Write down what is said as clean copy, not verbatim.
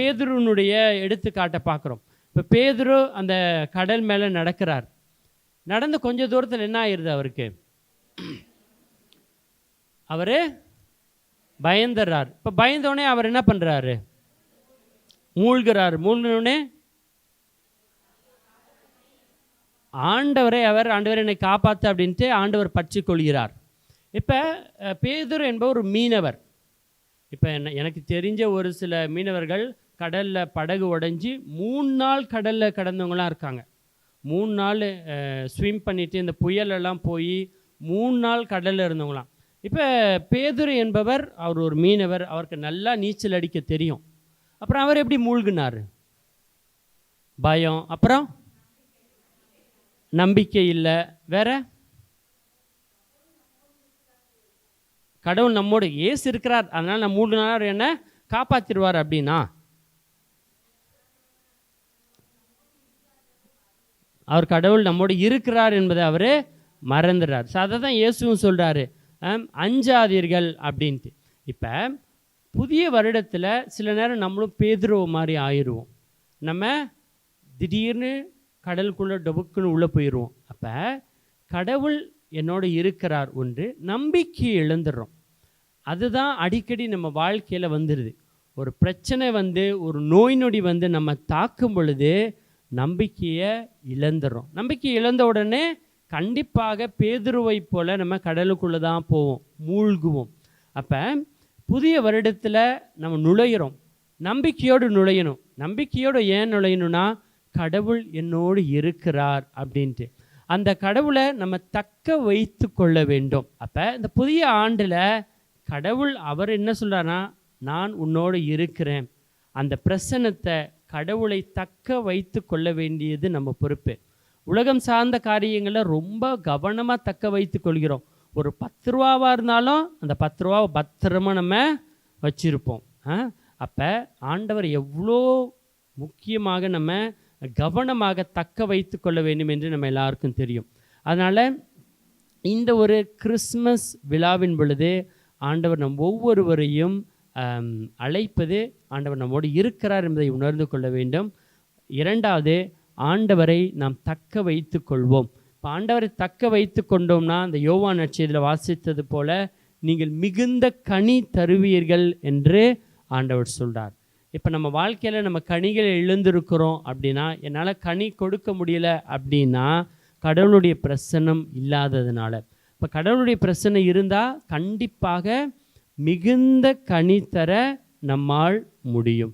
பேதுருனுடைய எடுத்துக்காட்டை பார்க்குறோம். இப்போ பேதுரு அந்த கடல் மேலே நடக்கிறார். நடந்து கொஞ்சம் தூரத்தில் என்ன ஆயிடுது அவருக்கு? அவர் பயந்துடுறார். இப்போ பயந்தோடனே அவர் என்ன பண்ணுறாரு? மூழ்கிறார். மூழ்கினோடனே ஆண்டவர் என்னை காப்பாற்று அப்படின்ட்டு ஆண்டவர் பற்றி கொள்கிறார். இப்போ பேதுரு என்பவர் ஒரு மீனவர். இப்போ எனக்கு தெரிஞ்ச ஒரு சில மீனவர்கள் கடலில் படகு உடைஞ்சி 3 நாள் கடலில் கடந்தவங்களாம் இருக்காங்க. 3 நாள் ஸ்விம் பண்ணிவிட்டு இந்த புயலெல்லாம் போய் 3 நாள் கடலில் இருந்தவங்களாம். இப்போ பேதுரு என்பவர் அவர் ஒரு மீனவர். அவருக்கு நல்லா நீச்சல் அடிக்க தெரியும். அப்புறம் அவர் எப்படி மூழ்கினார்? பயம், அப்புறம் நம்பிக்கை இல்லை, வேற கடவுள் நம்மோடு ஏசு இருக்கிறார், அதனால் நான் 3 நாள் என்ன காப்பாற்றிடுவார் அப்படின்னா அவர் கடவுள் நம்மோடு இருக்கிறார் என்பதை அவர் மறந்துடுறார். ஸோ அதை தான் இயேசுவும் சொல்கிறாரு, அஞ்சாதீர்கள் அப்படின்ட்டு. இப்போ புதிய வருடத்தில் சில நேரம் நம்மளும் பேதுரு மாதிரி ஆயிடுவோம். நம்ம திடீர்னு கடலுக்குள்ளே டபுக்குன்னு உள்ளே போயிடுவோம். அப்போ கடவுள் என்னோடு இருக்கிறார் ஒன்று, நம்பிக்கையை இழந்துடுறோம். அதுதான் அடிக்கடி நம்ம வாழ்க்கையில் வந்துடுது. ஒரு பிரச்சனை வந்து, ஒரு நோய் நொடி வந்து நம்ம தாக்கும் பொழுது நம்பிக்கையை இழந்துடுறோம். நம்பிக்கை இழந்த உடனே கண்டிப்பாக பேதுருவை போல் நம்ம கடலுக்குள்ளே தான் போவோம், மூழ்குவோம். அப்போ புதிய வருடத்தில் நம்ம நுழையிறோம், நம்பிக்கையோடு நுழையணும். நம்பிக்கையோடு ஏன் நுழையணும்னா, கடவுள் என்னோடு இருக்கிறார் அப்படின்ட்டு அந்த கடவுளை நம்ம தக்க வைத்து கொள்ள வேண்டும். அப்போ இந்த புதிய ஆண்டில் கடவுள் அவர் என்ன சொல்கிறாருன்னா, நான் உன்னோடு இருக்கிறேன். அந்த பிரசன்னத்தை, கடவுளை தக்க வைத்து கொள்ள வேண்டியது நம்ம பொறுப்பு. உலகம் சார்ந்த காரியங்களை ரொம்ப கவனமாக தக்க வைத்து கொள்கிறோம். ஒரு 10 ரூபாவாக இருந்தாலும் அந்த 10 ரூபாவை பத்திரமா நம்ம வச்சுருப்போம். அப்போ ஆண்டவர் எவ்வளோ முக்கியமாக நம்ம கவனமாக தக்க வைத்து கொள்ள வேண்டும் என்று நம்ம எல்லாருக்கும் தெரியும். அதனால் இந்த ஒரு கிறிஸ்மஸ் விழாவின் பொழுது ஆண்டவர் நம் ஒவ்வொருவரையும் அழைப்பது, ஆண்டவர் நம்மோடு இருக்கிறார் என்பதை உணர்ந்து கொள்ள வேண்டும். 2வது, ஆண்டவரை நாம் தக்க வைத்து கொள்வோம். இப்போ ஆண்டவரை தக்க வைத்து கொண்டோம்னா, அந்த யோவான் நற்செய்தியில் வாசித்தது போல நீங்கள் மிகுந்த கனி தருவீர்கள் என்று ஆண்டவர் சொல்கிறார். இப்போ நம்ம வாழ்க்கையில் நம்ம கனிகளை இழந்திருக்கிறோம் அப்படின்னா, என்னால் கனி கொடுக்க முடியல அப்படின்னா கடவுளுடைய பிரசன்னம் இல்லாததுனால. இப்போ கடவுளுடைய பிரசன்னம் இருந்தால் கண்டிப்பாக மிகுந்த கனி தர நம்மால் முடியும்.